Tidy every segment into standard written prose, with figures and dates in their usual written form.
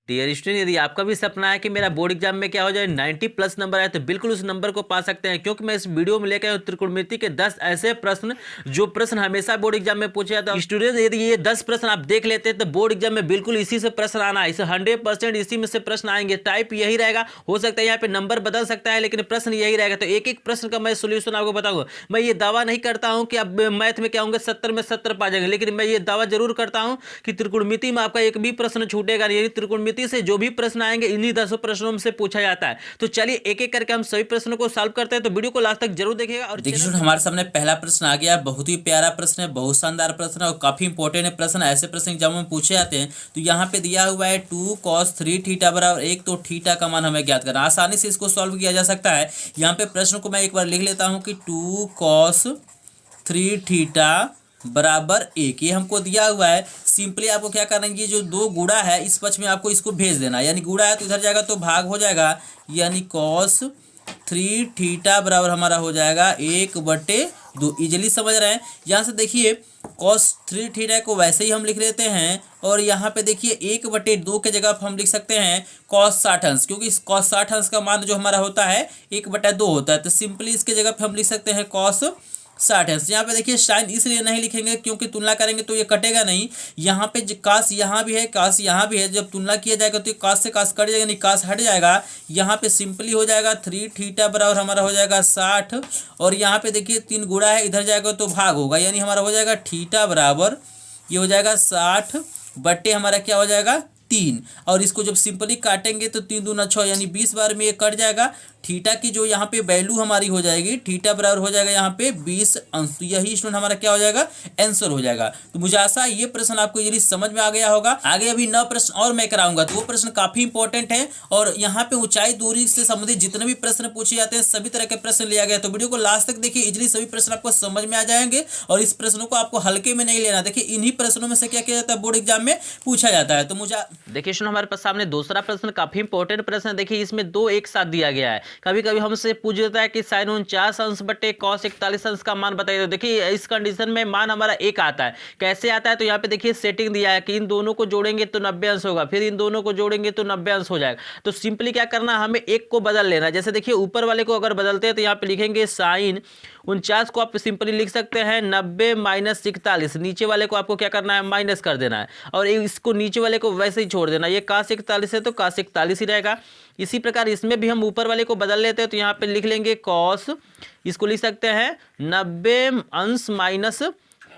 Dear student, यदि आपका भी सपना है कि मेरा बोर्ड एग्जाम में क्या हो जाए 90 प्लस नंबर आए तो बिल्कुल उस नंबर को पा सकते हैं, क्योंकि मैं इस वीडियो में लेकर आया हूं त्रिकोणमिति के 10 ऐसे प्रश्न जो प्रश्न हमेशा बोर्ड एग्जाम में पूछे जाते हैं। स्टूडेंट, यदि ये 10 प्रश्न आप देख लेते हैं तो बोर्ड एग्जाम में बिल्कुल इसी से प्रश्न आना है, इसे 100% इसी में से प्रश्न आएंगे। टाइप यही रहेगा, हो सकता है यहाँ पे नंबर बदल सकता है लेकिन प्रश्न यही रहेगा। तो एक एक प्रश्न का मैं सोल्यूशन आपको बताऊंगा। मैं ये दावा नहीं करता हूँ कि अब मैथ में क्या होंगे 70 में 70 पा जाएंगे, लेकिन मैं ये दावा जरूर करता हूँ कि त्रिकोणमिति में आपका एक भी प्रश्न छूटेगा नहीं। त्रिकोणमिति से जो भी प्रश्न आएंगे इन्हीं 10 प्रश्नों से पूछा जाता है। तो चलिए एक एक करके हम सभी प्रश्नों को सॉल्व करते हैं, तो वीडियो को लास्ट तक जरूर देखिएगा। और देखिए स्टूडेंट, हमारे सामने पहला प्रश्न आ गया। बहुत ही प्यारा प्रश्न है, बहुत शानदार प्रश्न है और काफी इंपॉर्टेंट है प्रश्न। ऐसे प्रश्न एग्जाम में पूछे जाते हैं। तो यहाँ पे दिया हुआ है 2 cos 3 थीटा बराबर 1, तो थीटा का मान हमें ज्ञात करना। आसानी से इसको सॉल्व किया जा सकता है। यहाँ पे प्रश्न को मैं एक बार लिख लेता हूँ कि 2 cos 3 थीटा बराबर 1, ये हमको दिया हुआ है। सिंपली आपको क्या करना है, ये जो दो गुणा है इस पक्ष में आपको इसको भेज देना है। यानी गुणा है तो इधर जाएगा तो भाग हो जाएगा, यानी cos 3 थीटा बराबर हमारा हो जाएगा 1/2। इजिली समझ रहे हैं। यहाँ से देखिए cos 3 थीटा को वैसे ही हम लिख लेते हैं, और यहाँ पे देखिए 1/2 के जगह हम लिख सकते हैं cos 60 अंश, क्योंकि इस cos 60 अंश का मान जो हमारा होता है 1/2 होता है। तो सिंपली इसके जगह पे हम लिख सकते हैं cos 60 अंश। यहाँ पे देखिए साइन इसलिए नहीं लिखेंगे क्योंकि तुलना करेंगे तो ये कटेगा नहीं। यहाँ पे काश यहाँ भी है, काश यहाँ भी है, जब तुलना किया जाएगा तो काश से काश कट जाएगा, नहीं काश हट जाएगा। यहाँ पे सिंपली हो जाएगा 3 थीटा बराबर हमारा हो जाएगा 60, और यहाँ पे देखिए 3 गुणा है, इधर जाएगा तो भाग होगा, यानी हमारा हो जाएगा थीटा बराबर ये हो जाएगा 60 बट्टे हमारा क्या हो जाएगा 3। और इसको जब सिंपली काटेंगे तो 3 दूना 6, यानी 20 बार में ये कट जाएगा। थीटा की जो यहाँ पे वैल्यू हमारी हो जाएगी, थीटा बराबर हो जाएगा यहाँ पे 20 अंश। तो यही स्टूडेंट हमारा क्या हो जाएगा आंसर हो जाएगा। तो मुझे आशा है ये प्रश्न आपको इजीली समझ में आ गया होगा। आगे अभी 9 प्रश्न और मैं कराऊंगा, तो वो प्रश्न काफी इंपॉर्टेंट है। और यहाँ पे ऊंचाई दूरी से संबंधित जितने भी प्रश्न पूछे जाते हैं सभी तरह के प्रश्न लिया गया। तो वीडियो को लास्ट तक देखिए, इजिली सभी प्रश्न आपको समझ में आ जाएंगे। और इस प्रश्नों को आपको हल्के में नहीं लेना। देखिए इन्हीं प्रश्नों में से क्या किया जाता है बोर्ड एग्जाम में पूछा जाता है। तो मुझे देखिए सुनो, हमारे पास सामने दूसरा प्रश्न काफी इंपॉर्टेंट प्रश्न है। देखिए इसमें दो एक साथ दिया गया है। कभी कभी हमसे पूछ जाता है कि साइन 49 अंश बटे cos 41 अंश का मान बताइए। तो देखिए इस कंडीशन में मान हमारा एक आता है। कैसे आता है, तो यहाँ पे देखिए सेटिंग दिया है कि इन दोनों को जोड़ेंगे तो 90 अंश होगा, फिर इन दोनों को जोड़ेंगे तो 90 अंश हो जाएगा। तो सिंपली क्या करना, हमें एक को बदल लेना। जैसे देखिए ऊपर वाले को अगर बदलते हैं तो यहाँ पे लिखेंगे साइन 49 को आप सिंपली लिख सकते हैं 90 माइनस 41। नीचे वाले को आपको क्या करना है माइनस कर देना है, और इसको नीचे वाले को वैसे ही छोड़ देना। ये cos 41 है तो cos 41 ही रहेगा। इसी प्रकार इसमें भी हम ऊपर वाले को बदल लेते हैं, तो यहाँ पे लिख लेंगे cos, इसको लिख सकते हैं 90 अंश माइनस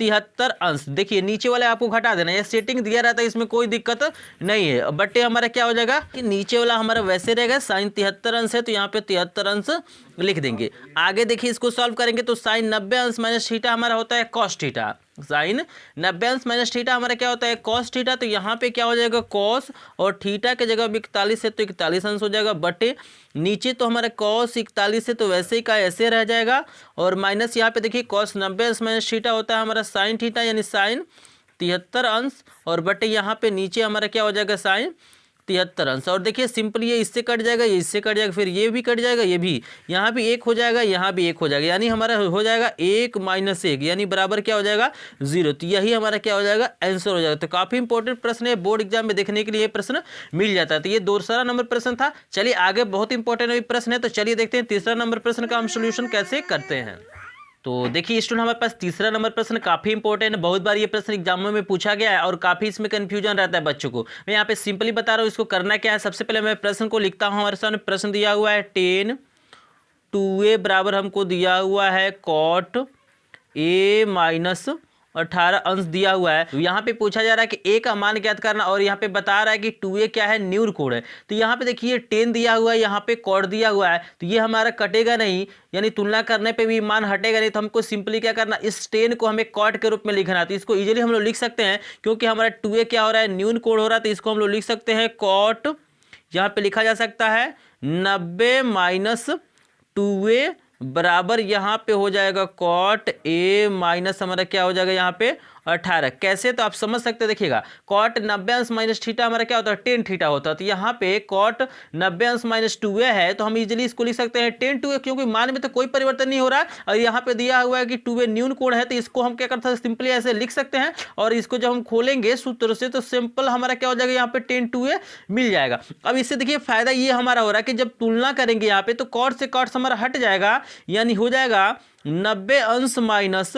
73 अंश। देखिए नीचे वाले आपको घटा देना, ये सेटिंग दिया रहता है, इसमें कोई दिक्कत नहीं है। बट हमारा क्या हो जाएगा कि नीचे वाला हमारा वैसे रहेगा, साइन 73 अंश है तो यहाँ पे 73 अंश लिख देंगे। आगे देखिए इसको सॉल्व करेंगे तो साइन 90 अंश माइनस थीटा हमारा होता है cos थीटा। साइन 90 अंश माइनस थीटा हमारा क्या होता है cos थीटा। तो यहाँ पे क्या हो जाएगा cos, और थीटा के जगह 41 है तो 41 अंश हो जाएगा, बटे नीचे तो हमारा cos 41 है तो वैसे ही का ऐसे रह जाएगा, और माइनस यहाँ पे देखिए cos 90 अंश माइनस थीटा होता है हमारा साइन थीटा, यानी साइन 73 अंश, और बटे यहाँ पे नीचे हमारा क्या हो जाएगा साइन 73 अंश। और देखिए सिंपली ये इससे कट जाएगा, ये इससे कट जाएगा, फिर ये भी कट जाएगा, ये भी, यहाँ भी एक हो जाएगा, यहाँ भी एक हो जाएगा, यानी हमारा हो जाएगा 1 माइनस 1, यानी बराबर क्या हो जाएगा 0। तो यही हमारा क्या हो जाएगा आंसर हो जाएगा। तो काफी इंपॉर्टेंट प्रश्न है, बोर्ड एग्जाम में देखने के लिए ये प्रश्न मिल जाता है। तो ये दूसरा नंबर प्रश्न था। चलिए आगे बहुत इंपॉर्टेंट प्रश्न है, तो चलिए देखते हैं तीसरा नंबर प्रश्न का हम सोल्यूशन कैसे करते हैं। तो देखिए स्टूडेंट, हमारे पास तीसरा नंबर प्रश्न काफी इंपॉर्टेंट है। बहुत बार ये प्रश्न एग्जामों में पूछा गया है और काफी इसमें कंफ्यूजन रहता है बच्चों को। मैं यहाँ पे सिंपली बता रहा हूँ इसको करना क्या है। सबसे पहले मैं प्रश्न को लिखता हूँ। हमारे सामने प्रश्न दिया हुआ है 10 2a बराबर हमको दिया हुआ है cot a माइनस 18 अंश दिया हुआ है। तो यहाँ पे पूछा जा रहा है कि a का मान ज्ञात करना, और यहाँ पे बता रहा है कि 2a क्या है न्यूर कोड है। तो यहाँ पे देखिए 10 दिया हुआ है, यहाँ पे cot दिया हुआ है, तो ये हमारा कटेगा नहीं, यानी तुलना करने पे भी मान हटेगा नहीं। तो हमको सिंपली क्या करना, इस 10 को हमें cot के रूप में लिखना। तो इसको इजीली हम लोग लिख सकते हैं, क्योंकि हमारा 2a क्या हो रहा है न्यून कोड हो रहा है, तो इसको हम लोग लिख सकते हैं cot, यहाँ पे लिखा जा सकता है 90 माइनस 2a बराबर यहाँ पे हो जाएगा cot a माइनस हमारा क्या हो जाएगा यहाँ पे 18 कैसे, तो आप समझ सकते हैं, देखिएगा कॉट 90 अंश माइनस थीटा हमारा क्या होता है, टेन थीटा होता है। तो यहाँ पे कॉट 90 अंश माइनस 2a है, तो हम इजीली इसको लिख सकते हैं टेन 2a, क्योंकि मान में तो कोई परिवर्तन नहीं हो रहा है और यहाँ पे दिया हुआ है कि 2a न्यून कोण है, तो इसको हम क्या करते हैं, सिंपली ऐसे लिख सकते हैं। और इसको जब हम खोलेंगे सूत्र से तो सिंपल हमारा क्या हो जाएगा, यहाँ पे टेन 2a मिल जाएगा। अब इससे देखिए फायदा ये हमारा हो रहा है कि जब तुलना करेंगे यहाँ पे तो कॉट से कॉट हमारा हट जाएगा, यानी हो जाएगा 90 अंश माइनस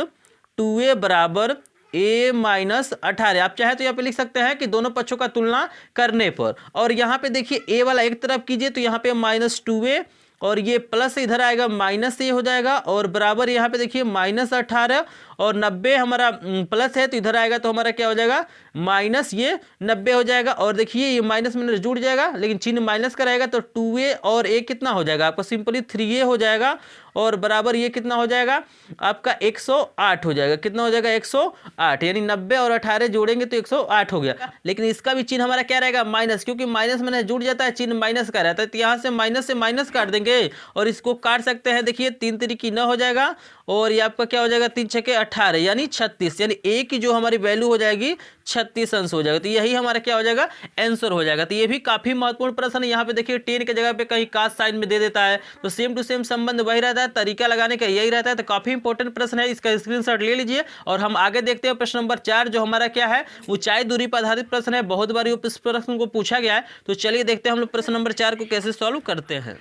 2a बराबर a माइनस 18। आप चाहे तो यहाँ पे लिख सकते हैं कि दोनों पक्षों का तुलना करने पर। और यहाँ पे देखिए a वाला एक तरफ कीजिए तो यहाँ पे माइनस 2a और ये प्लस इधर आएगा माइनस ए हो जाएगा, और बराबर यहाँ पे देखिए माइनस 18 और 90 हमारा प्लस है तो इधर आएगा तो हमारा क्या हो जाएगा, माइनस ये 90 हो जाएगा। और देखिए ये माइनस में जुड़ जाएगा, लेकिन चिन्ह माइनस का रहेगा तो 2a और a कितना हो जाएगा आपका, सिंपली 3a हो जाएगा। और बराबर ये कितना हो जाएगा आपका 108 हो जाएगा, कितना हो जाएगा 108, यानी 90 और 18 जोड़ेंगे तो 108 हो गया। लेकिन इसका भी चिन्ह हमारा क्या रहेगा, माइनस, क्योंकि माइनस में जुड़ जाता है चिन्ह माइनस का रहता है, तो यहाँ से माइनस काट देंगे और इसको काट सकते हैं। देखिए 3 3 9 हो जाएगा और ये आपका क्या हो जाएगा 3 6 18 यानी 36, यानी a की जो हमारी वैल्यू हो जाएगी 36 अंश हो जाएगा। तो यही हमारा क्या हो जाएगा, आंसर हो जाएगा। तो ये भी काफी महत्वपूर्ण प्रश्न है। यहाँ पे देखिए 10 के जगह पे कहीं कास्ट साइन में दे देता है, तो सेम टू सेम संबंध वही रहता है, तरीका लगाने का यही रहता है। तो काफी इंपॉर्टेंट प्रश्न है, इसका स्क्रीनशॉट ले लीजिए। और हम आगे देखते हैं प्रश्न नंबर 4, जो हमारा क्या है, ऊंचाई दूरी पर आधारित प्रश्न है। बहुत बार इस प्रश्न को पूछा गया है, तो चलिए देखते हैं हम लोग प्रश्न नंबर 4 को कैसे सॉल्व करते हैं।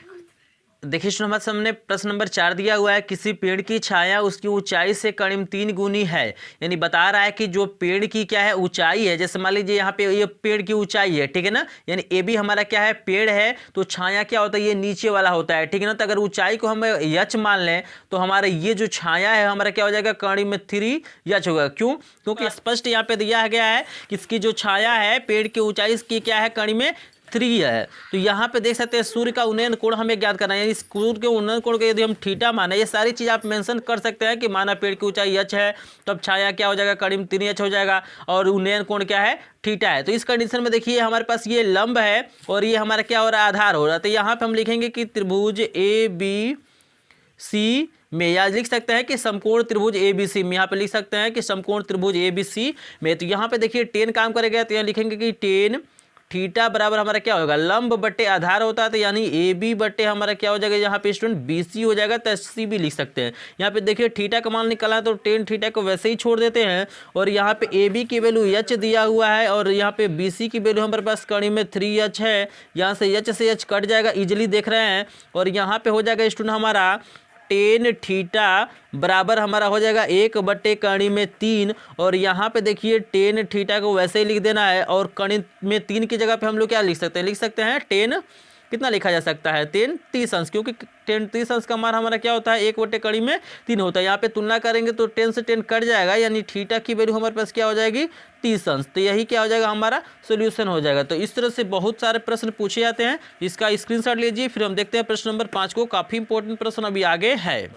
देखिए हमारे सामने प्रश्न नंबर 4 दिया हुआ है, किसी पेड़ की छाया उसकी ऊंचाई से करीब 3 गुनी है। यानी बता रहा है कि जो पेड़ की क्या है ऊंचाई है, जैसे मान लीजिए यहाँ पे ये पेड़ की ऊंचाई है, ठीक है ना, यानी ए भी हमारा क्या है पेड़ है, तो छाया क्या होता है, ये नीचे वाला होता है, ठीक है ना। तो अगर ऊंचाई को हम यच मान लें तो हमारा ये जो छाया है हमारा क्या हो जाएगा, करीब में 3 यच होगा। क्यों, क्योंकि स्पष्ट यहाँ पे दिया गया है कि इसकी जो छाया है पेड़ की ऊंचाई इसकी क्या है, करीब में 3 है। तो यहाँ पे देख सकते हैं सूर्य का उन्नयन कोण हमें ज्ञात करना है, यानी सूर्य के उन्नयन कोण को यदि हम थीटा माने, ये सारी चीज़ आप मेंशन कर सकते हैं कि माना पेड़ की ऊंचाई h है, तब छाया क्या हो जाएगा, करीब 3h हो जाएगा, और उन्नयन कोण क्या है, थीटा है। तो इस कंडीशन में देखिए हमारे पास ये लंब है और ये हमारा क्या हो रहा है, आधार हो रहा है। तो यहाँ पे हम लिखेंगे कि त्रिभुज ABC में, या लिख सकते हैं कि समकोण त्रिभुज ABC में, यहाँ पे लिख सकते हैं कि समकोण त्रिभुज ABC में। तो यहाँ पे देखिए 10 काम करेगा, तो यहाँ लिखेंगे कि 10 थीटा बराबर हमारा क्या होगा, लंब बट्टे आधार होता है, तो यानी AB बट्टे हमारा क्या हो जाएगा, यहाँ पे स्टूडेंट BC हो जाएगा, तो SC भी लिख सकते हैं। यहाँ पे देखिए थीटा का मान निकला तो 10 थीटा को वैसे ही छोड़ देते हैं, और यहाँ पे AB की वैल्यू h दिया हुआ है और यहाँ पे BC की वैल्यू हमारे पास करीब में 3h है, यहाँ से h से h कट जाएगा, इजिली देख रहे हैं। और यहाँ पे हो जाएगा स्टूडेंट हमारा 10 थीटा बराबर हमारा हो जाएगा 1 बट्टे कणी में 3, और यहाँ पे देखिए 10 थीटा को वैसे ही लिख देना है, और कणी में 3 की जगह पे हम लोग क्या लिख सकते हैं, लिख सकते हैं 10 कितना लिखा जा सकता है, 10 30 अंश, क्योंकि 10 30 अंश का मान हमारा क्या होता है, 1 बट्टे कड़ी में 3 होता है। यहाँ पे तुलना करेंगे तो 10 से 10 कट जाएगा, यानी थीटा की वैल्यू हमारे पास क्या हो जाएगी, 30 अंश। तो यही क्या हो जाएगा, हमारा सोल्यूशन हो जाएगा। तो इस तरह से बहुत सारे प्रश्न पूछे जाते हैं, इसका स्क्रीनशॉट लीजिए। फिर हम देखते हैं प्रश्न नंबर 5 को, काफी इंपॉर्टेंट प्रश्न अभी आगे है।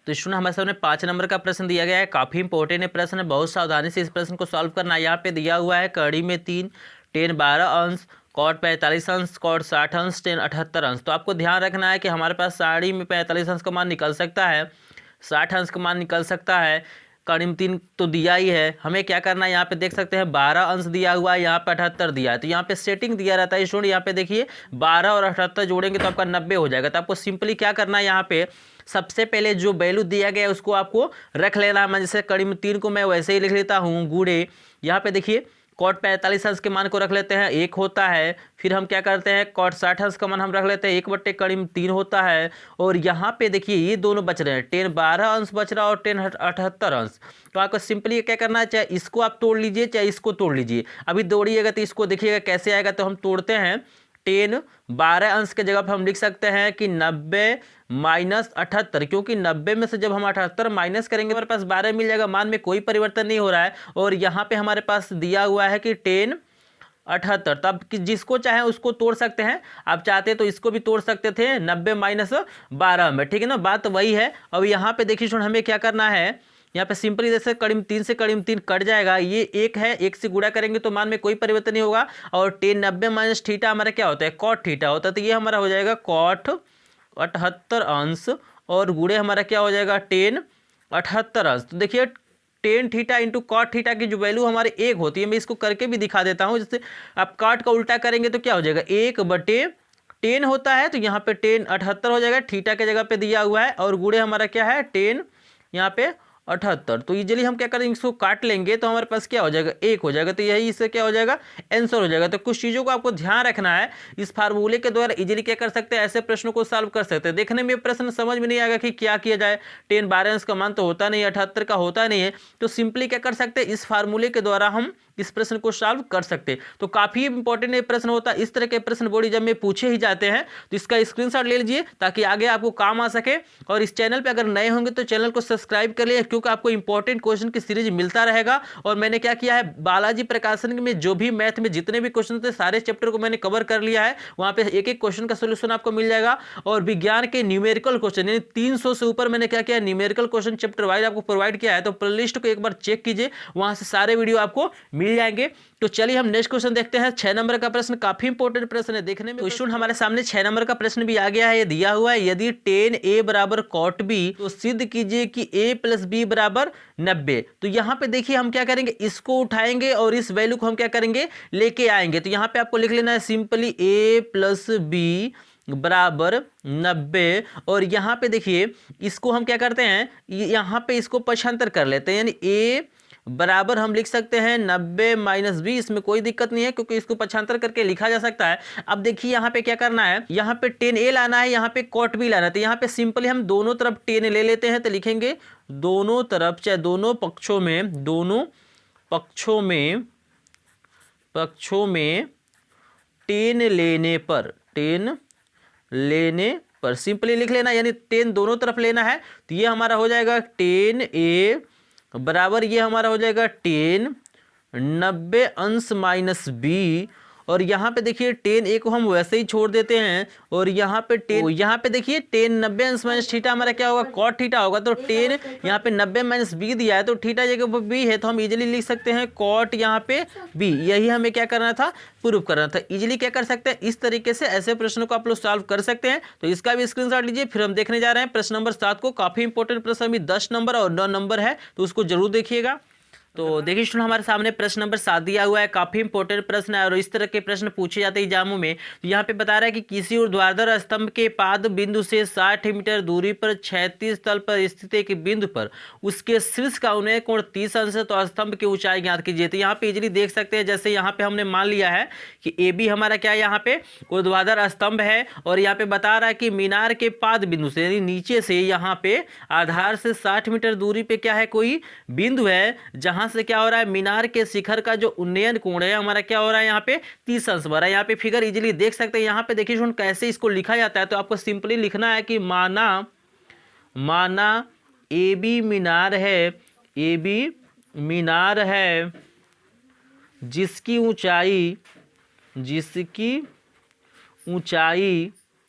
तो स्टूडेंट हमारे सामने 5 नंबर का प्रश्न दिया गया है, काफी इंपॉर्टेंट है प्रश्न, बहुत सावधानी से इस प्रश्न को सॉल्व करना है। यहाँ पे दिया हुआ है कड़ी में 3, 10 12 अंश, कॉट 45 अंश, कॉट 60 अंश, 10 78 अंश। तो आपको ध्यान रखना है कि हमारे पास साड़ी में 45 अंश का मान निकल सकता है, 60 अंश का मान निकल सकता है, करीब 3 तो दिया ही है। हमें क्या करना है, यहाँ पे देख सकते हैं 12 अंश दिया हुआ है, यहाँ पे 78 दिया है। तो यहाँ पे सेटिंग दिया रहता है स्टूडेंट, यहाँ पे देखिए 12 और 78 जोड़ेंगे तो आपका 90 हो जाएगा। तो आपको सिंपली क्या करना है, यहाँ पे सबसे पहले जो वैल्यू दिया गया है उसको आपको रख लेना है। मैं जैसे करीब 3 को मैं वैसे ही लिख लेता हूँ, गुणे यहाँ पे देखिए कॉट 45 अंश के मान को रख लेते हैं, 1 होता है। फिर हम क्या करते हैं, कॉट 60 अंश का मान हम रख लेते हैं, 1 बट्टे करीब 3 होता है। और यहाँ पे देखिए ये दोनों बच रहे हैं, 10 12 अंश बच रहा है और 10 78 अंश। तो आपको सिंपली क्या करना है, चाहे इसको आप तोड़ लीजिए चाहे इसको तोड़ लीजिए। अभी तोड़िएगा तो इसको देखिएगा कैसे आएगा। तो हम तोड़ते हैं, 10 12 अंश के जगह पर हम लिख सकते हैं कि 90 माइनस 78, क्योंकि 90 में से जब हम 78 माइनस करेंगे हमारे पास 12 मिल जाएगा, मान में कोई परिवर्तन नहीं हो रहा है। और यहाँ पे हमारे पास दिया हुआ है कि 10 78, तब जिसको चाहे उसको तोड़ सकते हैं, आप चाहते तो इसको भी तोड़ सकते थे 90 माइनस 12 में, ठीक है ना, बात वही है। अब यहाँ पे देखिए सुन, हमें क्या करना है, यहाँ पे सिंपली जैसे करीब 3 से करीब 3 कट जाएगा, ये 1 है, 1 से गुणा करेंगे तो मान में कोई परिवर्तन नहीं होगा। और 10 90 माइनस थीटा हमारा क्या होता है, कॉट थीटा होता है। तो ये हमारा हो जाएगा कॉट 78 अंश, और गुणे हमारा क्या हो जाएगा 10 78 अंश। तो देखिए tan theta into cot theta की जो वैल्यू हमारे 1 होती है, मैं इसको करके भी दिखा देता हूँ। जैसे आप कॉट का उल्टा करेंगे तो क्या हो जाएगा, 1/10 होता है, तो यहाँ पे 10 78 हो जाएगा, थीटा के जगह पे दिया हुआ है, और गुणे हमारा क्या है 10 यहाँ पे 78। तो इजीली हम क्या करेंगे, इसको काट लेंगे तो हमारे पास क्या हो जाएगा 1 हो जाएगा। तो यही इससे क्या हो जाएगा, आंसर हो जाएगा। तो कुछ चीज़ों को आपको ध्यान रखना है, इस फार्मूले के द्वारा इजीली क्या कर सकते हैं, ऐसे प्रश्नों को सॉल्व कर सकते हैं। देखने में प्रश्न समझ में नहीं आएगा कि क्या किया जाए, 10 12 अंश का मान तो होता नहीं, 78 का होता नहीं है, तो सिंपली क्या कर सकते हैं, इस फार्मूले के द्वारा हम इस प्रश्न को सॉल्व कर सकते हैं। तो काफी इंपॉर्टेंट ये प्रश्न होता है, इस तरह के प्रश्न बोर्ड एग्जाम में पूछे ही जाते हैं, तो इसका स्क्रीनशॉट ले लीजिए ताकि आगे आपको काम आ सके। और इस चैनल पे अगर नए होंगे तो चैनल को सब्सक्राइब कर लिए, क्योंकि आपको इंपॉर्टेंट क्वेश्चन की सीरीज मिलता रहेगा। और मैंने क्या किया है, बालाजी प्रकाशन में जो भी मैथ में जितने भी क्वेश्चन थे सारे चैप्टर को मैंने कवर कर लिया है, वहां पे एक एक क्वेश्चन का सोल्यूशन आपको मिल जाएगा। और विज्ञान के न्यूमेरिकल क्वेश्चन यानी 300 से ऊपर मैंने क्या किया, न्यूमेरिकल क्वेश्चन चैप्टर वाइज आपको प्रोवाइड किया है। तो प्लेलिस्ट को एक बार चेक कीजिए, वहां से सारे वीडियो आपको मिल जाएंगे। तो चलिए हम नेक्स्ट क्वेश्चन देखते हैं। 6 नंबर का प्रश्न काफी इंपॉर्टेंट प्रश्न है, देखने में क्वेश्चन हमारे सामने 6 नंबर का प्रश्न भी आ गया है। ये दिया हुआ है, यदि tan a बराबर cot b तो सिद्ध कीजिए कि a प्लस बी बराबर 90। तो यहाँ पे देखिए हम क्या करेंगे, इसको उठाएंगे और इस वैल्यू को हम क्या करेंगे, लेके आएंगे। तो यहाँ पे आपको लिख लेना है सिंपली a प्लस बी बराबर 90। और यहाँ पे देखिए इसको हम क्या करते हैं, यहाँ पे इसको पक्षांतर कर लेते हैं, यानी a बराबर हम लिख सकते हैं 90 माइनस बी। इसमें कोई दिक्कत नहीं है क्योंकि इसको पक्षांतर करके लिखा जा सकता है। अब देखिए यहाँ पे क्या करना है, यहाँ पे tan a लाना है, यहाँ पे cot b लाना है। तो यहाँ पे सिंपली हम दोनों तरफ tan ले लेते हैं, तो लिखेंगे दोनों तरफ, चाहे दोनों पक्षों में tan लेने पर सिंपली लिख लेना, यानी tan दोनों तरफ लेना है। तो ये हमारा हो जाएगा tan a बराबर ये हमारा हो जाएगा tan 90 अंश माइनस बी। और यहाँ पे देखिए tan a को हम वैसे ही छोड़ देते हैं, और यहाँ पे देखिए tan 90 अंश माइनस थीटा हमारा क्या होगा, cot थीटा होगा। तो tan यहाँ पे 90 माइनस बी दिया है, तो थीटा जगह पर बी है, तो हम इजीली लिख सकते हैं cot यहाँ पे बी। यही हमें क्या करना था, प्रूव करना था। इजीली क्या कर सकते हैं, इस तरीके से ऐसे प्रश्नों को आप लोग सॉल्व कर सकते हैं। तो इसका भी स्क्रीनशॉट लीजिए। फिर हम देखने जा रहे हैं प्रश्न नंबर 7 को। काफी इंपॉर्टेंट प्रश्न, अभी 10 नंबर और 9 नंबर है, तो उसको जरूर देखिएगा। तो देखिए स्टूडेंट, हमारे सामने प्रश्न नंबर 7 दिया हुआ है, काफी इंपॉर्टेंट प्रश्न है और इस तरह के प्रश्न पूछे जाते हैं एग्जामों में। तो यहाँ पे बता रहा है कि किसी ऊर्ध्वाधर स्तंभ के पाद बिंदु से 60 मीटर दूरी पर क्षैतिज तल पर स्थित एक बिंदु पर उसके शीर्ष का उन्नयन कोण 30 अंश है, तो स्तंभ की ऊंचाई ज्ञात कीजिए। तो यहाँ पे इजीली देख सकते हैं, जैसे यहाँ पे हमने मान लिया है कि ए बी हमारा क्या है, यहाँ पे ऊर्ध्वाधर स्तंभ है, और यहाँ पे बता रहा है कि मीनार के पाद बिंदु से यानी नीचे से यहाँ पे आधार से 60 मीटर दूरी पे क्या है, कोई बिंदु है, जहां से क्या हो रहा है, मीनार के शिखर का जो उन्नयन कोण है हमारा क्या हो रहा है, यहाँ पे 30 अंश बन रहा है। यहाँ पे फिगर इजीली देख सकते हैं। यहाँ पे देखिए सुन कैसे इसको लिखा जाता है, तो आपको सिंपली लिखना है कि माना ए बी मीनार है जिसकी ऊंचाई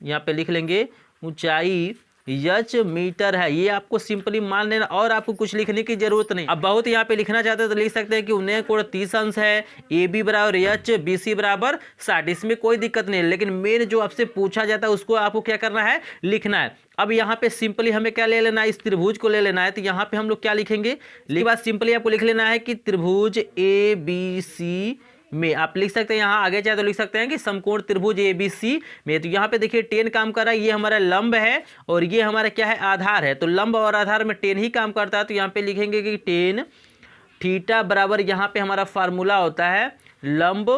यहाँ पे लिख लेंगे, ऊंचाई यच मीटर है। ये आपको सिंपली मान लेना और आपको कुछ लिखने की जरूरत नहीं। अब बहुत यहाँ पे लिखना चाहते हैं तो लिख सकते हैं कि उन्नयन कोण 30 अंश है, ए बी बराबर यच, बी सी बराबर 60। इसमें कोई दिक्कत नहीं है, लेकिन मेन जो आपसे पूछा जाता है उसको आपको क्या करना है, लिखना है। अब यहाँ पे सिंपली हमें क्या ले लेना है, इस त्रिभुज को ले लेना है। तो यहाँ पे हम लोग क्या लिखेंगे, बात सिंपली आपको लिख लेना है कि त्रिभुज ए बी सी में, आप लिख सकते हैं यहाँ आगे चाहे तो लिख सकते हैं कि समकोण त्रिभुज ABC में। तो यहाँ पे देखिए tan काम कर रहा है, ये हमारा लंब है और ये हमारा क्या है, आधार है। तो लंब और आधार में tan ही काम करता है। तो यहाँ पे लिखेंगे कि tan थीटा बराबर यहाँ पे हमारा फार्मूला होता है लंब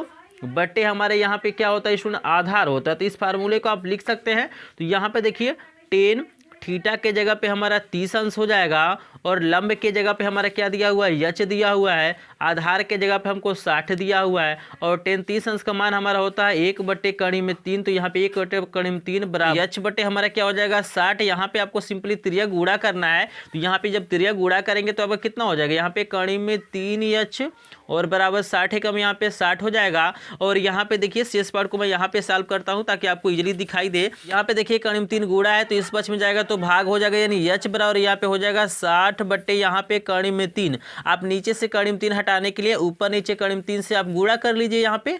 बटे हमारे यहाँ पे क्या होता है, इसमें आधार होता है। तो इस फार्मूले को आप लिख सकते हैं। तो यहाँ पे देखिए tan थीटा के जगह पे हमारा 30 अंश हो जाएगा, और लंब के जगह पे हमारा क्या दिया हुआ है, यच दिया हुआ है, आधार के जगह पे हमको 60 दिया हुआ है, और tan 30 अंश का मान हमारा होता है 1/3। तो यहाँ पे 1/3 बराबर यच बटे हमारा क्या हो जाएगा 60। यहाँ पे आपको सिंपली त्रिया गुणा करना है। तो यहाँ पे जब त्रिया गुणा करेंगे तो अब कितना हो जाएगा, यहाँ पे कड़ी में 3 यच और बराबर 60 कम यहाँ पे 60 हो जाएगा। और यहाँ पे देखिए शेष पार्ट को मैं यहाँ पे सॉल्व करता हूँ ताकि आपको इजीली दिखाई दे। यहाँ पे देखिए कड़ी में 3 गुणा है तो इस पक्ष में जाएगा तो भाग हो जाएगा, यानी यच बराबर यहाँ पे हो जाएगा 60 बटे यहाँ पे कड़ी में 3। आप नीचे से कड़ी में 3 हटाने के लिए ऊपर नीचे कड़ी में 3 से आप गुणा कर लीजिए यहाँ पे।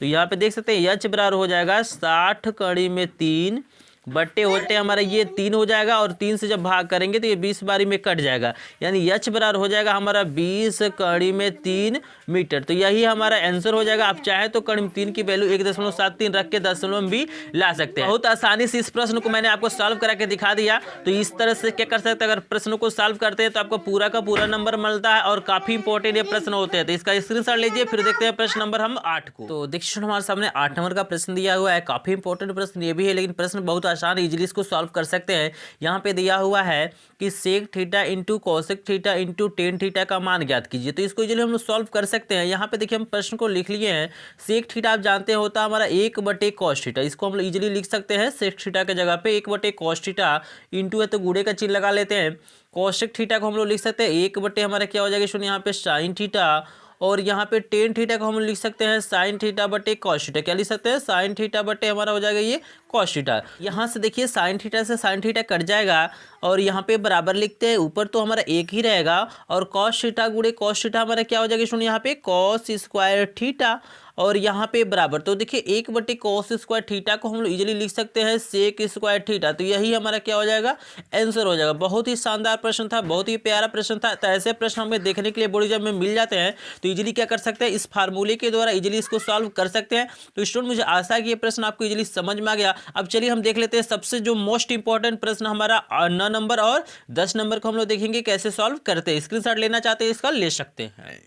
तो यहाँ पे देख सकते हैं यच बराबर हो जाएगा 60 कड़ी में 3 बट्टे होते हमारा ये 3 हो जाएगा और 3 से जब भाग करेंगे तो ये 20 बारी में कट जाएगा, यानी h बराबर हो जाएगा हमारा 20 कड़ी में 3 मीटर। तो यही हमारा आंसर हो जाएगा। आप चाहे तो कड़ी में 3 की वैल्यू 1.73 रख के दशमलव में भी ला सकते हैं। बहुत आसानी से इस प्रश्न को मैंने आपको सॉल्व करा के दिखा दिया। तो इस तरह से क्या कर सकते हैं, अगर प्रश्न को सॉल्व करते हैं तो आपको पूरा का पूरा नंबर मिलता है और काफी इंपॉर्टेंट ये प्रश्न होते हैं। तो इसका स्क्रीनशॉट लीजिए, फिर देखते हैं प्रश्न नंबर हम 8 को। तो देखिए हमारे सामने 8 नंबर का प्रश्न दिया हुआ है। काफी इंपॉर्टेंट प्रश्न ये भी है, लेकिन प्रश्न बहुत आसान है, इजीली इसको सॉल्व कर सकते हैं। यहाँ पे दिया हुआ है कि sec theta into cosec theta into tan theta का मान ज्ञात कीजिए। तो इसको इजीली हम लोग सॉल्व कर सकते हैं। यहाँ पे देखिए हम प्रश्न को लिख लिए हैं। सेक थीटा आप जानते हैं होता है हमारा 1/cos थीटा। इसको हम लोग इजीली लिख सकते हैं सेक थीटा के जगह पे 1/cos थीटा इंटू है तो गुणे का चिन्ह लगा लेते हैं। कोसेक थीटा को हम लोग लिख सकते हैं 1/ हमारा क्या हो जाएगा सुनिए यहाँ पे साइन थीटा, और यहाँ पे टेन थीटा को हम लिख सकते हैं साइन थीटा बटे कॉस थीटा। क्या लिख सकते हैं, साइन थीटा बटे हमारा हो जाएगा ये कॉस थीटा। यहाँ से देखिए साइन थीटा से साइन थीटा कट जाएगा और यहाँ पे बराबर लिखते हैं, ऊपर तो हमारा एक ही रहेगा और कॉस थीटा गुणे कॉस थीटा हमारा क्या हो जाएगा सुनिए यहाँ पे कॉस स्क्वायर थीटा, और यहाँ पे बराबर। तो देखिए 1/cos स्क्वायर थीटा को हम लोग इजीली लिख सकते हैं सेक स्क्वायर थीटा। तो यही हमारा क्या हो जाएगा, आंसर हो जाएगा। बहुत ही शानदार प्रश्न था, बहुत ही प्यारा प्रश्न था। तो ऐसे प्रश्न हमें देखने के लिए बोर्ड एग्जाम में मिल जाते हैं तो इजीली क्या कर सकते हैं, इस फार्मूले के द्वारा इजीली इसको सॉल्व कर सकते हैं। तो स्टूडेंट मुझे आशा है कि ये प्रश्न आपको इजीली समझ में आ गया। अब चलिए हम देख लेते हैं सबसे जो मोस्ट इंपॉर्टेंट प्रश्न हमारा 9 नंबर और 10 नंबर को हम लोग देखेंगे कैसे सॉल्व करते हैं। स्क्रीनशॉट लेना चाहते हैं इसका ले सकते हैं।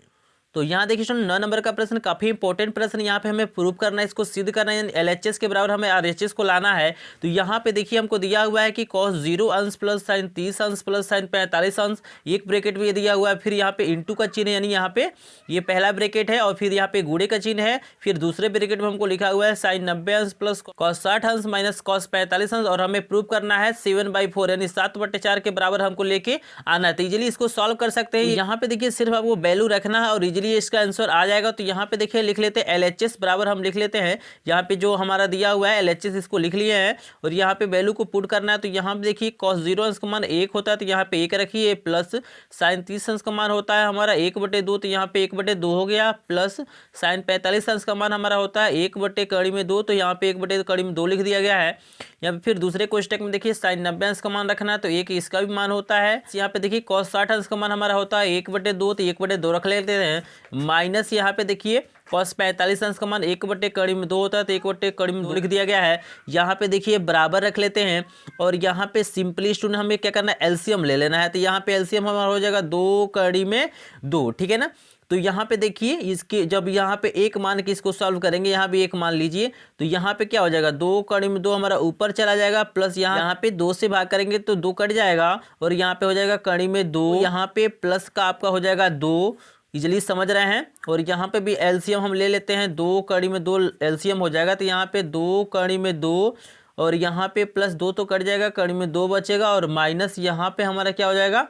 तो यहाँ देखिए सुन 9 नंबर का प्रश्न काफी इंपॉर्टेंट प्रश्न। यहाँ पे हमें प्रूव करना है, इसको सिद्ध करना है, LHS के बराबर हमें RHS को लाना है। तो यहाँ पे देखिए हमको दिया हुआ है कि cos 0 अंश प्लस साइन 30 अंश प्लस साइन 45 अंश, एक ब्रैकेट भी दिया हुआ है, फिर यहाँ पे इंटू का चिन्ह है, यानी यहाँ पे ये पहला ब्रैकेट है और फिर यहाँ पे गुणे का चिन्ह है, फिर दूसरे ब्रैकेट में हमको लिखा हुआ है साइन 90 अंश प्लस cos 60 अंश माइनस cos 45 अंश, और हमें प्रूव करना है 7/4 यानी 7/4 के बराबर हमको लेके आना है। तो इजीली इसको सॉल्व कर सकते हैं। यहाँ पे देखिए सिर्फ आपको वैल्यू रखना है और इजीली इसका आंसर आ जाएगा। तो यहाँ पे देखिए लिख लेते हैं LHS बराबर हम लिख लेते हैं, यहाँ पे जो हमारा दिया हुआ है LHS इसको लिख लिए हैं और यहाँ पे वैल्यू को पुट करना है। तो यहाँ पे देखिए cos 0 अंश का मान 1 होता है तो यहाँ पे 1 रखिए, प्लस साइन 30 अंश का मान होता है हमारा 1/2 तो यहाँ पे 1/2 हो गया, प्लस साइन 45 अंश का मान हमारा होता है 1/2 तो यहाँ पे 1/2 लिख दिया गया है। यहाँ पे फिर दूसरे क्वेश्चन में देखिए साइन 90 अंश का मान रखना है तो 1 इसका भी मान होता है। यहाँ पे देखिए cos 60 अंश का मान हमारा होता है 1/2 तो 1/2 रख लेते हैं, माइनस यहाँ पे देखिए cos 45 अंश का मान 1/2 होता है तो 1/2 लिख दिया गया है। यहाँ पे देखिए बराबर रख लेते हैं और यहाँ पे सिंपली स्टूडेंट हमें क्या करना है, एलसीएम ले लेना है। तो यहाँ पे एलसीएम हमारा हो जाएगा 2/2, ठीक है ना। तो यहाँ पे देखिए इसके जब यहाँ पे एक मान के इसको सॉल्व करेंगे, यहाँ भी एक मान लीजिए तो यहाँ पे क्या हो जाएगा 2/2 हमारा ऊपर चला जाएगा, प्लस यहाँ पे 2 से भाग करेंगे तो 2 कट जाएगा और यहाँ पे हो जाएगा 2, यहाँ पे प्लस का आपका हो जाएगा 2, इजिली समझ रहे हैं। और यहाँ पे भी एलसीएम हम ले लेते हैं, 2/2 एलसीएम हो जाएगा तो यहाँ पे 2/2 और यहाँ पे प्लस 2 तो कट जाएगा, 2 बचेगा और माइनस यहाँ पे हमारा क्या हो जाएगा,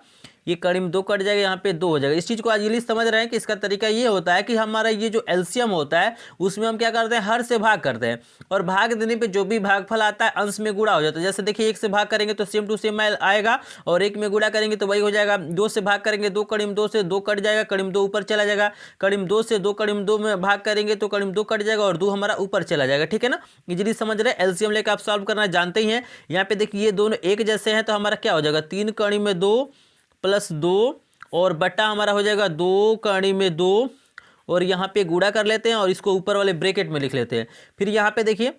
ये 2 कट जाएगा, यहाँ पे 2 हो जाएगा। इस चीज़ को आज इजीली समझ रहे हैं कि इसका तरीका ये होता है कि हमारा ये जो एलसीएम होता है उसमें हम क्या करते हैं, हर से भाग करते हैं और भाग देने पे जो भी भागफल आता है अंश में गुणा हो जाता है। जैसे देखिए 1 से भाग करेंगे तो सेम टू सेम आएगा और 1 में गुणा करेंगे तो वही हो जाएगा। 2 से भाग करेंगे 2/2 से 2 कट जाएगा, 2 ऊपर चला जाएगा, 2 से 2/2 में भाग करेंगे तो 2 कट जाएगा और 2 हमारा ऊपर चला जाएगा, ठीक है ना। इजीली समझ रहे हैं, एलसीएम लेकर आप सॉल्व करना जानते ही हैं। यहाँ पे देखिए ये दोनों एक जैसे हैं तो हमारा क्या हो जाएगा 3/2 प्लस 2 और बटा हमारा हो जाएगा 2/2 और यहाँ पे गुणा कर लेते हैं और इसको ऊपर वाले ब्रैकेट में लिख लेते हैं। फिर यहाँ पे देखिए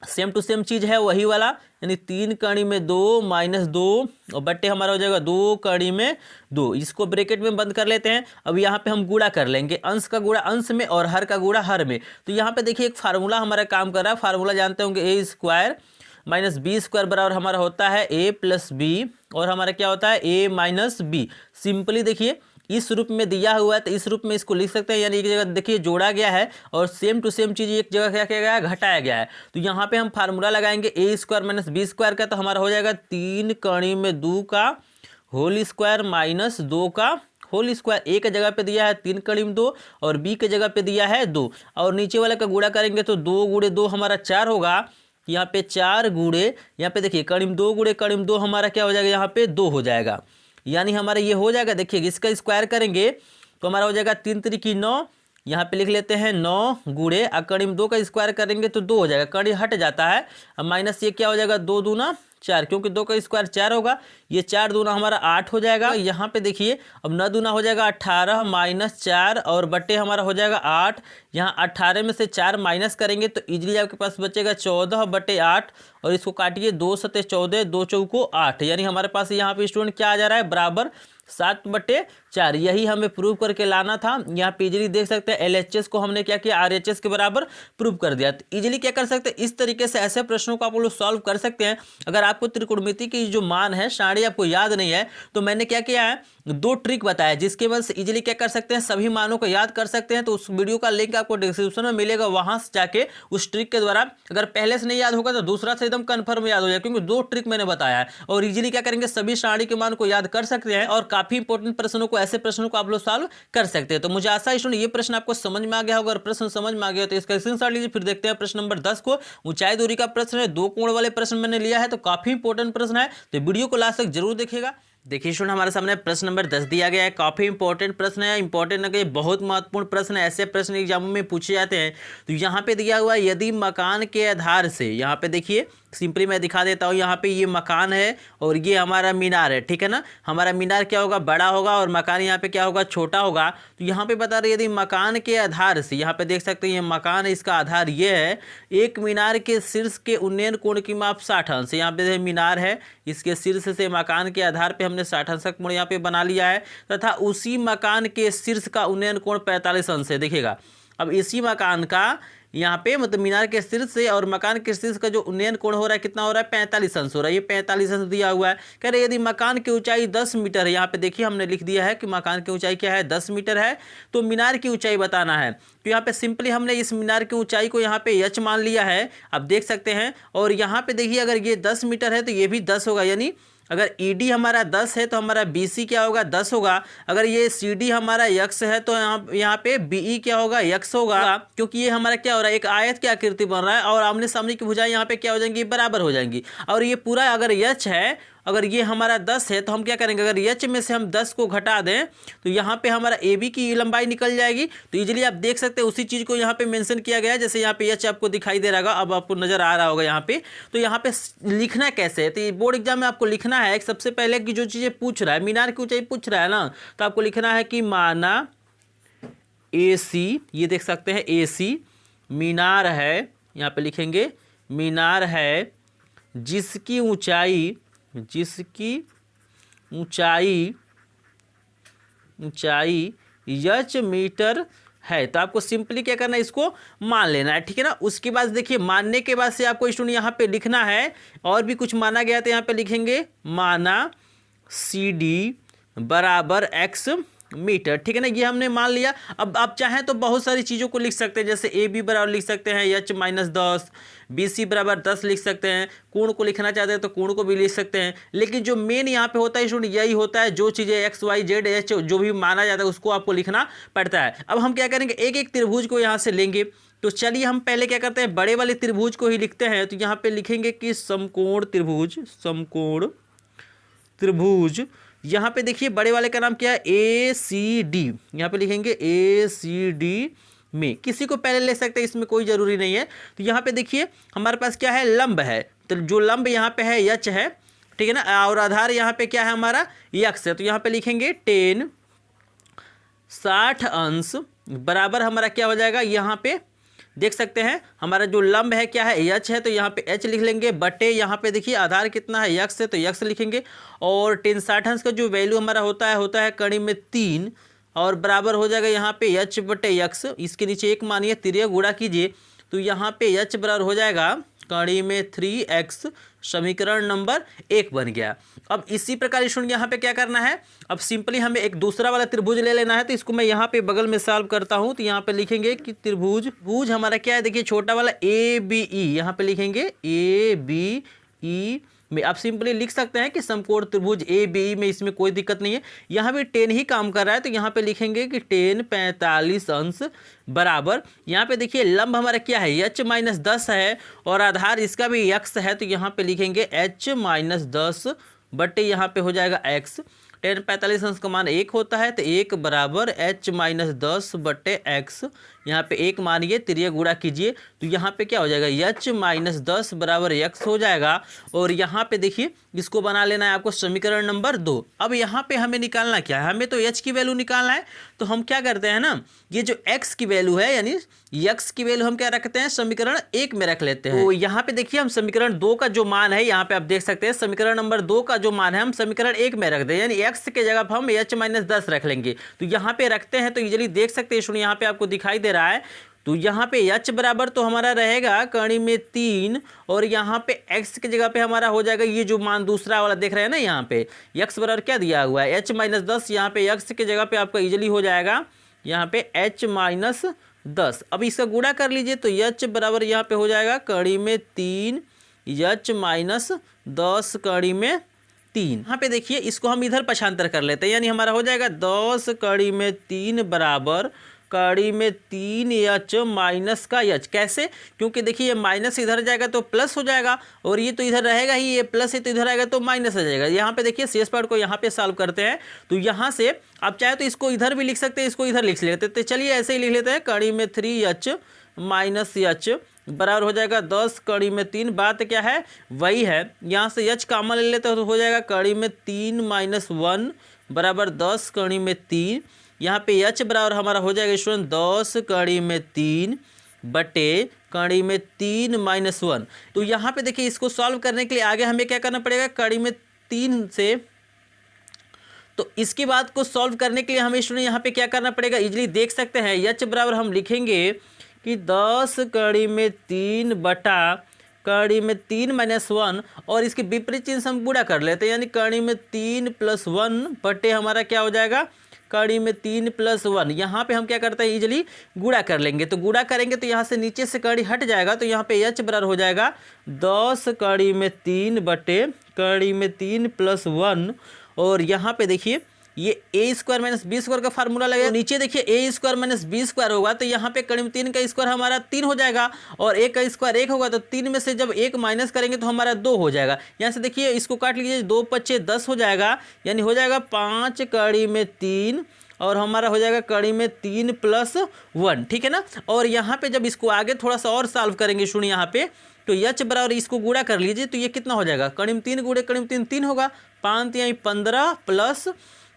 सेम टू सेम चीज़ है वही वाला, यानी 3/2 माइनस 2 और बट्टे हमारा हो जाएगा 2/2। इसको ब्रैकेट में बंद कर लेते हैं। अब यहाँ पे हम गुणा कर लेंगे, अंश का गुणा अंश में और हर का गुणा हर में। तो यहाँ पे देखिए एक फार्मूला हमारा काम कर रहा है, फार्मूला जानते होंगे A² माइनस B² बराबर हमारा होता है A प्लस B और हमारा क्या होता है A माइनस B। सिंपली देखिए इस रूप में दिया हुआ है तो इस रूप में इसको लिख सकते हैं, यानी एक जगह देखिए जोड़ा गया है और सेम टू सेम चीज़ एक जगह क्या किया गया है, घटाया गया है। तो यहाँ पे हम फार्मूला लगाएंगे A² माइनस B² का, तो हमारा हो जाएगा 3/2 का होल स्क्वायर माइनस 2 का होल स्क्वायर। ए के जगह पे दिया है 3/2 और B के जगह पे दिया है 2 और नीचे वाले का गुणा करेंगे तो 2 × 2 हमारा 4 होगा, यहाँ पे 4 गुणे यहाँ पे देखिए 2 हमारा क्या हो जाएगा, यहाँ पे 2 हो जाएगा, यानी हमारा ये हो जाएगा। देखिए इसका स्क्वायर करेंगे तो हमारा हो जाएगा 3 × 3 = 9 यहाँ पे लिख लेते हैं 9 गुणे कड़ी में 2 का स्क्वायर करेंगे तो 2 हो जाएगा, कड़ी हट जाता है। अब माइनस ये क्या हो जाएगा 2 दूना 4, क्योंकि 2 का स्क्वायर 4 होगा, ये 4 दूना हमारा 8 हो जाएगा। यहाँ पे देखिए अब 9 दूना हो जाएगा 18 माइनस 4 और बट्टे हमारा हो जाएगा 8। यहाँ 18 में से 4 माइनस करेंगे तो इजीली आपके पास बचेगा 14/8 और इसको काटिए 2 सते 14, 2 चौको 8, यानी हमारे पास यहाँ पे स्टूडेंट क्या आ जा रहा है बराबर 7/4। यही हमें प्रूव करके लाना था। यहाँ पे इजीली देख सकते हैं LHS को हमने क्या किया RHS के बराबर प्रूव कर दिया। तो इजीली क्या कर सकते हैं, इस तरीके से ऐसे प्रश्नों को आप लोग सॉल्व कर सकते हैं। अगर आपको त्रिकोणमिति की जो मान है सारी आपको याद नहीं है तो मैंने क्या किया है 2 ट्रिक बताया जिसके वजह से इजीली क्या कर सकते हैं सभी मानों को याद कर सकते हैं। तो उस वीडियो का लिंक आपको डिस्क्रिप्शन में मिलेगा, वहां से जाके उस ट्रिक के द्वारा अगर पहले से नहीं याद होगा तो दूसरा से एकदम कन्फर्म याद हो जाए, क्योंकि 2 ट्रिक मैंने बताया है और इजीली क्या करेंगे सभी सारी के मान को याद कर सकते हैं और काफी इंपॉर्टेंट प्रश्नों को ऐसे प्रश्नों को आप लोग सॉल्व कर सकते हैं। तो मुझे आशा है स्टूडेंट ये प्रश्न आपको समझ में आ गया होगा और प्रश्न समझ में आ गया तो इसका स्क्रीनशॉट लीजिए। फिर देखते हैं प्रश्न नंबर 10 को। ऊंचाई दूरी का प्रश्न है, 2 कोण वाले प्रश्न मैंने लिया है तो काफी इंपॉर्टेंट प्रश्न है, तो वीडियो को लास्ट तक जरूर देखिएगा। देखिए स्टूडेंट हमारे सामने प्रश्न नंबर 10 दिया गया है, काफी इंपॉर्टेंट प्रश्न है। इंपॉर्टेंट है कि बहुत महत्वपूर्ण प्रश्न है, ऐसे प्रश्न एग्जामों में पूछे जाते हैं। तो यहाँ पे दिया हुआ है यदि मकान के आधार से, यहाँ पे देखिए सिंपली मैं दिखा देता हूँ, यहाँ पे ये मकान है और ये हमारा मीनार है, ठीक है ना। हमारा मीनार क्या होगा बड़ा होगा और मकान यहाँ पे क्या होगा छोटा होगा। तो यहाँ पे बता रहे यदि मकान के आधार से, यहाँ पे देख सकते हैं ये मकान है, इसका आधार ये है, एक मीनार के शीर्ष के उन्नयन कोण की माप 60 अंश। यहाँ पे मीनार है, इसके शीर्ष से मकान के आधार पे हमने 60 अंश का कोण यहाँ पे बना लिया है, तथा उसी मकान के शीर्ष का उन्नयन कोण 45 अंश है। देखिएगा अब इसी मकान का यहाँ पे मतलब मीनार के शीर्ष से और मकान के शीर्ष का जो उन्नयन कोण हो रहा है कितना हो रहा है 45 अंश हो रहा है। ये 45 अंश दिया हुआ है। कह रहे यदि मकान की ऊंचाई 10 मीटर है, यहाँ पे देखिए हमने लिख दिया है कि मकान की ऊंचाई क्या है 10 मीटर है, तो मीनार की ऊंचाई बताना है। तो यहाँ पे सिंपली हमने इस मीनार की ऊंचाई को यहाँ पे h मान लिया है, आप देख सकते हैं। और यहाँ पे देखिए अगर ये 10 मीटर है तो ये भी 10 होगा, यानी अगर ED हमारा 10 है तो हमारा BC क्या होगा 10 होगा। अगर ये CD हमारा x है तो यहाँ पे BE क्या होगा x होगा, क्योंकि ये हमारा क्या हो रहा है एक आयत की आकृति बन रहा है और आमने सामने की भुजाएं यहाँ पे क्या हो जाएंगी बराबर हो जाएंगी। और ये पूरा अगर h है, अगर ये हमारा 10 है तो हम क्या करेंगे अगर h में से हम 10 को घटा दें तो यहाँ पे हमारा AB की लंबाई निकल जाएगी। तो इजीली आप देख सकते हैं उसी चीज़ को यहाँ पे मेंशन किया गया है, जैसे यहाँ पे h आपको दिखाई दे रहा होगा, अब आपको नजर आ रहा होगा यहाँ पे। तो यहाँ पे लिखना कैसे है, तो ये बोर्ड एग्जाम में आपको लिखना है सबसे पहले की जो चीज़ें पूछ रहा है, मीनार की ऊंचाई पूछ रहा है ना, तो आपको लिखना है कि माना AC, ये देख सकते हैं AC मीनार है, यहाँ पे लिखेंगे मीनार है जिसकी ऊंचाई h मीटर है। तो आपको सिंपली क्या करना है इसको मान लेना है, ठीक है ना। उसके बाद देखिए मानने के बाद से आपको स्टूडेंट यहाँ पे लिखना है और भी कुछ माना गया तो यहाँ पे लिखेंगे माना CD बराबर x मीटर, ठीक है ना। ये हमने मान लिया। अब आप चाहें तो बहुत सारी चीज़ों को लिख सकते हैं, जैसे AB बराबर लिख सकते हैं h-10, BC बराबर 10 लिख सकते हैं, कोण को लिखना चाहते हैं तो कोण को भी लिख सकते हैं। लेकिन जो मेन यहाँ पे होता है स्टूडेंट यही होता है, जो चीज़ें x y z h जो भी माना जाता है उसको आपको लिखना पड़ता है। अब हम क्या करेंगे एक एक त्रिभुज को यहाँ से लेंगे। तो चलिए हम पहले क्या करते हैं बड़े वाले त्रिभुज को ही लिखते हैं। तो यहाँ पे लिखेंगे कि समकोण त्रिभुज यहाँ पे देखिए बड़े वाले का नाम क्या है ACD, यहाँ पे लिखेंगे ACD में, किसी को पहले ले सकते हैं इसमें कोई जरूरी नहीं है। तो यहाँ पे देखिए हमारे पास क्या है लंब है, तो जो लंब यहाँ पे है h है, ठीक है ना, और आधार यहाँ पे क्या है हमारा x है। तो यहाँ पे लिखेंगे 10 60 अंश बराबर हमारा क्या हो जाएगा, यहाँ पे देख सकते हैं हमारा जो लंब है क्या है h है, तो यहाँ पे h लिख लेंगे बटे यहाँ पे देखिए आधार कितना है x है तो x लिखेंगे। और 10 60 अंश का जो वैल्यू हमारा होता है कड़ी में 3 और बराबर हो जाएगा यहाँ पे h बटे x, इसके नीचे 1 मानिए, तिर्यक गुणा कीजिए तो यहाँ पे h बराबर हो जाएगा कड़ी में 3x, समीकरण नंबर 1 बन गया। अब इसी प्रकार स्टूडेंट यहाँ पे क्या करना है, अब सिंपली हमें एक दूसरा वाला त्रिभुज ले लेना है। तो इसको मैं यहाँ पे बगल में सॉल्व करता हूँ। तो यहाँ पे लिखेंगे कि त्रिभुज हमारा क्या है, देखिए छोटा वाला ABE, यहाँ पे लिखेंगे ABE में। आप सिंपली लिख सकते हैं कि समकोण त्रिभुज ABE में, इसमें कोई दिक्कत नहीं है। यहाँ भी 10 ही काम कर रहा है तो यहाँ पे लिखेंगे कि 10 45 अंश बराबर, यहाँ पे देखिए लंब हमारा क्या है h-10 है और आधार इसका भी x है, तो यहाँ पे लिखेंगे h-10 बटे यहाँ पे हो जाएगा x। tan 45 अंश का मान 1 होता है, तो 1 बराबर h माइनस 10 बटे x। यहाँ पे 1 मानिए, तिरिया गुणा कीजिए, तो यहाँ पे क्या हो जाएगा, h माइनस 10 बराबर x हो जाएगा। और यहाँ पे देखिए इसको बना लेना है आपको समीकरण नंबर 2। अब यहाँ पे हमें निकालना क्या है, हमें तो h की वैल्यू निकालना है। तो हम क्या करते हैं ना, ये जो x की वैल्यू है यानी x की वैल्यू हम क्या रखते हैं, समीकरण 1 में रख लेते हैं। तो यहाँ पे देखिए हम समीकरण 2 का जो मान है, यहाँ पे आप देख सकते हैं समीकरण नंबर 2 का जो मान है हम समीकरण 1 में रख दें, यानी x के जगह पर हम h माइनस 10 रख लेंगे। तो यहाँ पे रखते हैं तो इजीली देख सकते हैं, सुनिए यहाँ पे आपको दिखाई दे रहा है। तो यहाँ पे h बराबर तो हमारा रहेगा कड़ी में 3, और यहाँ पे x की जगह पे हमारा हो जाएगा ये जो मान दूसरा वाला देख रहे हैं ना, यहाँ पे x बराबर क्या दिया हुआ है, h माइनस 10। यहाँ पे x की जगह पे आपका इजीली हो जाएगा यहाँ पे h माइनस 10। अब इसका गुणा कर लीजिए, तो h बराबर यहाँ पे हो जाएगा कड़ी में 3 h माइनस 10 कड़ी में 3। यहाँ पे देखिए इसको हम इधर पक्षांतर कर लेते हैं, यानी हमारा हो जाएगा 10 कड़ी में 3 बराबर कड़ी में 3h माइनस का h। कैसे, क्योंकि देखिए ये माइनस इधर जाएगा तो प्लस हो जाएगा, और ये तो इधर रहेगा ही, ये प्लस है तो इधर आएगा तो माइनस हो जाएगा। यहाँ पे देखिए शेष पार्ट को यहाँ पे सॉल्व करते हैं, तो यहाँ से आप चाहे तो इसको इधर भी लिख सकते हैं, इसको इधर लिख लेते हैं। तो चलिए ऐसे ही लिख लेते हैं, कड़ी में 3h माइनस h बराबर हो जाएगा 10 कड़ी में 3। बात क्या है, वही है, यहाँ से h कॉमन ले लेते हो तो हो जाएगा कड़ी में 3 माइनस 1 बराबर 10 कड़ी में 3। यहाँ पे h बराबर हमारा हो जाएगा स्टूडेंट 10 कड़ी में 3 बटे कड़ी में 3 माइनस 1। तो यहाँ पे देखिए इसको सॉल्व करने के लिए आगे हमें क्या करना पड़ेगा, कड़ी में 3 से, तो इसके बाद को सॉल्व करने के लिए हमें स्टूडेंट यहाँ पे क्या करना पड़ेगा, इजीली देख सकते हैं h बराबर हम लिखेंगे कि 10 कड़ी में 3 बटा कड़ी में 3 माइनस 1, और इसके विपरीत चिन्ह से हम गुणा कर लेते हैं, यानी कड़ी में 3 प्लस 1 बटे हमारा क्या हो जाएगा, कड़ी में 3 प्लस 1। यहाँ पे हम क्या करते हैं, इजीली गुणा कर लेंगे। तो गुणा करेंगे तो यहाँ से नीचे से कड़ी हट जाएगा, तो यहाँ पे h बराबर हो जाएगा 10 कड़ी में 3 बटे कड़ी में 3 प्लस 1। और यहाँ पे देखिए ये a square minus B square का फार्मूला लगेगा, नीचे देखिए a square minus B square होगा, तो यहाँ पे कड़ी में 3 का स्क्वायर हमारा 3 हो जाएगा, और 1 का स्क्वायर 1 होगा, तो 3 में से जब 1 माइनस करेंगे तो हमारा 2 हो जाएगा। यहाँ से देखिए इसको काट लीजिए, 2 पच्चे 10 हो जाएगा, यानी हो जाएगा 5 कड़ी में 3, और हमारा हो जाएगा कड़ी में 3 प्लस 1, ठीक है ना। और यहाँ पे जब इसको आगे थोड़ा सा और सॉल्व करेंगे सुनिए यहाँ पे, तो h बराबर इसको गुणा कर लीजिए, तो ये कितना हो जाएगा, कड़ी में 3 गुणे कड़ी में 3 3 होगा, 5 यानी 15 प्लस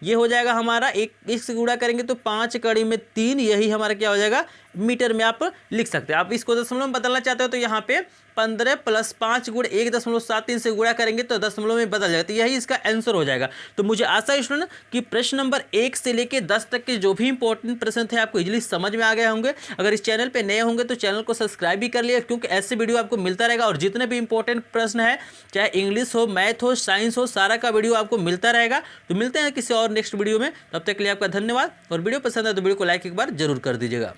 ये हो जाएगा हमारा एक, इससे गुणा करेंगे तो 5 कड़ी में 3, यही हमारा क्या हो जाएगा, मीटर में आप लिख सकते हैं। आप इसको दशमलव में बदलना चाहते हो तो यहाँ पे 15 प्लस 5 गुणे 1.73 से गुणा करेंगे तो दशमलव में बदल जाएगा, तो यही इसका आंसर हो जाएगा। तो मुझे आशा है स्टूडेंट कि प्रश्न नंबर 1 से लेके 10 तक के जो भी इंपॉर्टेंट प्रश्न थे आपको इजीली समझ में आ गए होंगे। अगर इस चैनल पे नए होंगे तो चैनल को सब्सक्राइब भी कर लिया, क्योंकि ऐसे वीडियो आपको मिलता रहेगा, और जितने भी इंपॉर्टेंट प्रश्न है, चाहे इंग्लिश हो, मैथ हो, साइंस हो, सारा का वीडियो आपको मिलता रहेगा। तो मिलते हैं किसी और नेक्स्ट वीडियो में, तब तक के लिए आपका धन्यवाद। और वीडियो पसंद है तो वीडियो को लाइक एक बार जरूर कर दीजिएगा।